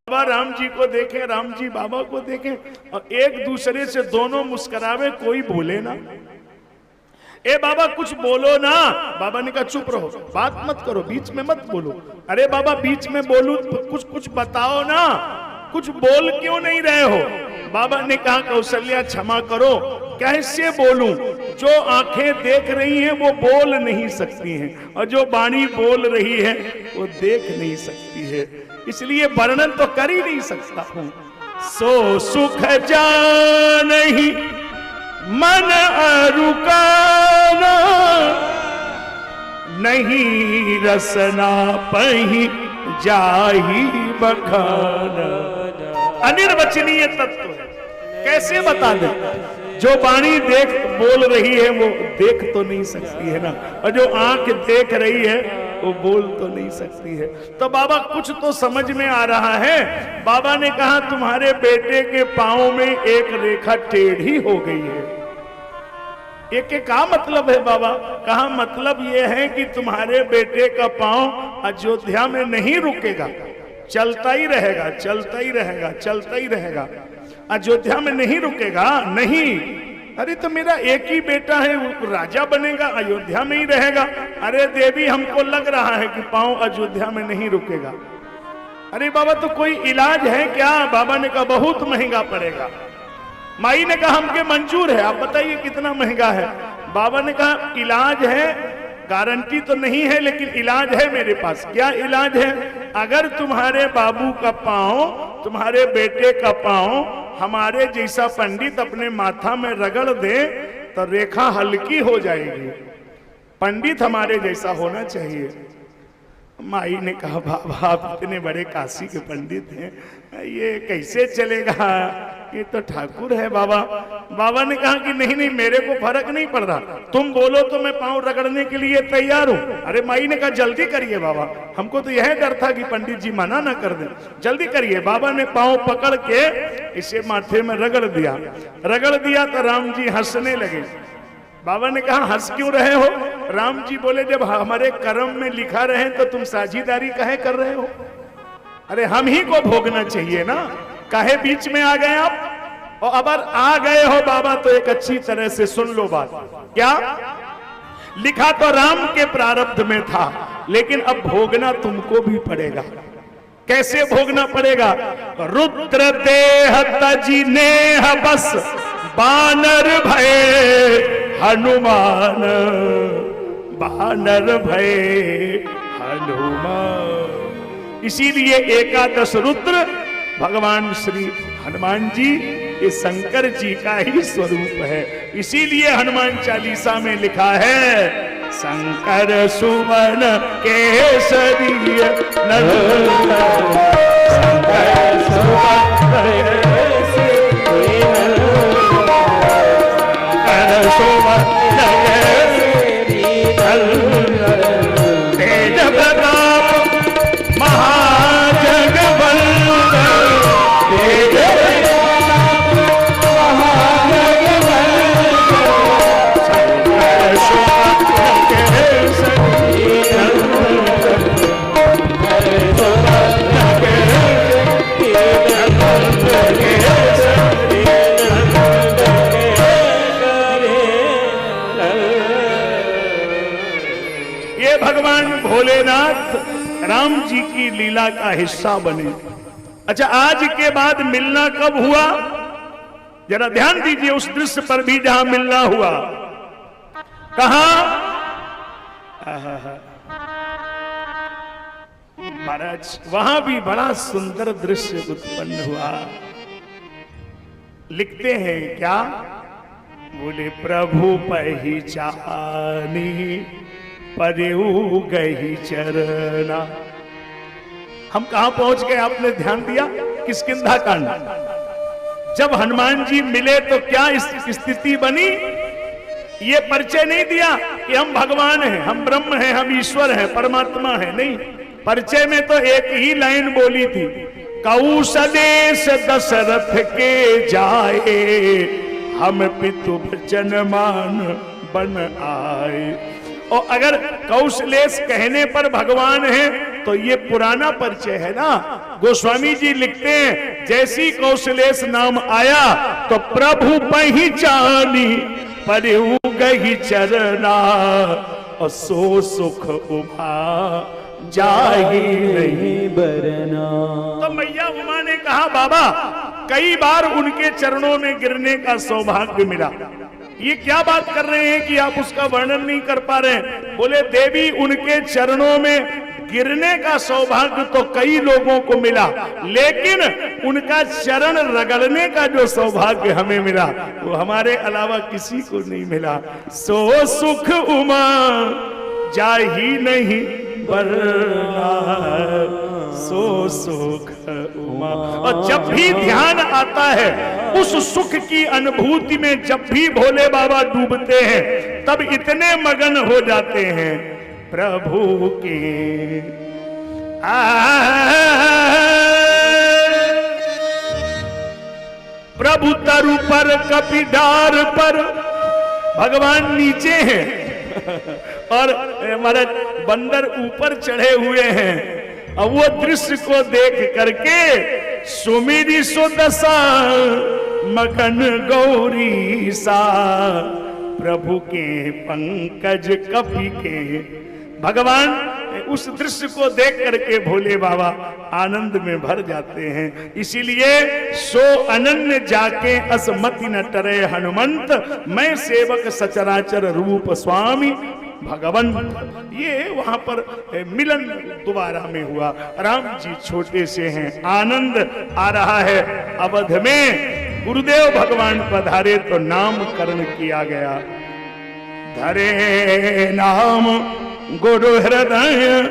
बाबा राम जी को देखें, राम जी बाबा को देखें और एक दूसरे से दोनों मुस्कुरावे, कोई बोले ना। ए बाबा कुछ बोलो ना। बाबा ने कहा चुप रहो, बात मत करो, बीच में मत बोलो। अरे बाबा बीच में बोलूं तो कुछ बताओ ना, कुछ बोल क्यों नहीं रहे हो? बाबा ने कहा कौशल्या क्षमा करो, कैसे बोलूं? जो आंखें देख रही हैं वो बोल नहीं सकती हैं और जो वाणी बोल रही है वो देख नहीं सकती है, इसलिए वर्णन तो कर ही नहीं सकता हूं। सो सुख जानहि मन अरुकाना, नहीं रसना पही जाहि बखाना। अनिर्वचनीय तत्व है, कैसे बता दे? जो वाणी देख बोल रही है वो देख तो नहीं सकती है ना, और जो आंख देख रही है वो बोल तो नहीं सकती है। तो बाबा कुछ तो समझ में आ रहा है। बाबा ने कहा तुम्हारे बेटे के पांव में एक रेखा टेढ़ी हो गई है। एक क्या मतलब है बाबा? कहा मतलब ये है कि तुम्हारे बेटे का पांव अयोध्या में नहीं रुकेगा, चलता ही रहेगा, चलता ही रहेगा, चलता ही रहेगा, अयोध्या में नहीं रुकेगा। नहीं, अरे तो मेरा एक ही बेटा है, वो राजा बनेगा, अयोध्या में ही रहेगा। अरे देवी हमको लग रहा है कि पांव अयोध्या में नहीं रुकेगा। अरे बाबा तो कोई इलाज है क्या? बाबा ने कहा बहुत महंगा पड़ेगा। माई ने कहा हमके मंजूर है, आप बताइए कितना महंगा है? बाबा ने कहा इलाज है, गारंटी तो नहीं है लेकिन इलाज है मेरे पास। क्या इलाज है? अगर तुम्हारे बाबू का पांव, तुम्हारे बेटे का पांव हमारे जैसा पंडित अपने माथा में रगड़ दे तो रेखा हल्की हो जाएगी। पंडित हमारे जैसा होना चाहिए। माई ने कहा बाबा आप इतने बड़े काशी के पंडित हैं, ये कैसे चलेगा? ये तो ठाकुर है बाबा। बाबा ने कहा कि नहीं नहीं, मेरे को फर्क नहीं पड़ रहा, तुम बोलो तो मैं पांव रगड़ने के लिए तैयार हूं। अरे माई ने कहा जल्दी करिए बाबा, हमको तो यह डर था कि पंडित जी मना ना कर दें, जल्दी करिए। बाबा ने पांव पकड़ के इसे माथे में रगड़ दिया। रगड़ दिया तो राम जी हंसने लगे। बाबा ने कहा हंस क्यों रहे हो? राम जी बोले जब हमारे कर्म में लिखा रहे तो तुम साझीदारी काहे कर रहे हो? अरे हम ही को भोगना चाहिए ना, काहे बीच में आ गए आप? और अगर आ गए हो बाबा तो एक अच्छी तरह से सुन लो बात। क्या लिखा तो राम के प्रारब्ध में था, लेकिन अब भोगना तुमको भी पड़ेगा। कैसे भोगना पड़ेगा? रुद्र देह तजी नेह बस बानर भय हनुमान, बानर भय हनुमान। इसीलिए एकादश रुद्र भगवान श्री हनुमान जी ये शंकर जी का ही स्वरूप है। इसीलिए हनुमान चालीसा में लिखा है शंकर सुमन केसरी शंकर सुमन तेज प्रताप महाजग वंदन, तेज प्रताप महाजग वंदन, शंकर सुमन केसरी भगवान भोलेनाथ राम जी की लीला का हिस्सा बने। अच्छा, आज के बाद मिलना कब हुआ? जरा ध्यान दीजिए उस दृश्य पर भी जहां मिलना हुआ। कहा? महाराज वहां भी बड़ा सुंदर दृश्य उत्पन्न हुआ। लिखते हैं क्या? बोले प्रभु पहचानी परेऊ गई चरना। हम कहां पहुंच गए आपने ध्यान दिया? किष्किंधा कांड। जब हनुमान जी मिले तो क्या स्थिति बनी? ये परिचय नहीं दिया कि हम भगवान हैं, हम ब्रह्म हैं, हम ईश्वर हैं, परमात्मा हैं। नहीं, परिचय में तो एक ही लाइन बोली थी, कौशलेश दशरथ के जाए हम पितु जनमान बन आए। और अगर कौशलेश कहने पर भगवान है तो ये पुराना परिचय है ना। गोस्वामी जी लिखते हैं, जैसी कौशलेश नाम आया तो प्रभु पहचानी परऊ गही चरना, और सो सुख उमा जाही नहीं बरना। तो मैया उमा ने कहा, बाबा कई बार उनके चरणों में गिरने का सौभाग्य मिला। ये क्या बात कर रहे हैं कि आप उसका वर्णन नहीं कर पा रहे हैं? बोले देवी उनके चरणों में गिरने का सौभाग्य तो कई लोगों को मिला, लेकिन उनका चरण रगड़ने का जो सौभाग्य हमें मिला वो हमारे अलावा किसी को नहीं मिला। सो सुख उमा जाही नहीं बरना, सो सुख उमा। और जब भी ध्यान आता है उस सुख की अनुभूति में, जब भी भोले बाबा डूबते हैं तब इतने मगन हो जाते हैं प्रभु के। प्रभु तरु पर कपिडार पर भगवान नीचे हैं और हमारे बंदर ऊपर चढ़े हुए हैं। अब वो दृश्य को देख करके सुमिरी सुदशा मगन गौरी सा, प्रभु के पंकज कपि के। भगवान उस दृश्य को देख करके भोले बाबा आनंद में भर जाते हैं। इसीलिए सो अनन्य जाके असमति न टरे हनुमंत, मैं सेवक सचराचर रूप स्वामी भगवन। ये वहां पर मिलन दोबारा में हुआ। राम जी छोटे से हैं, आनंद आ रहा है। अवध में गुरुदेव भगवान पधारे तो नामकरण किया गया। धरे नाम गुरु हृदय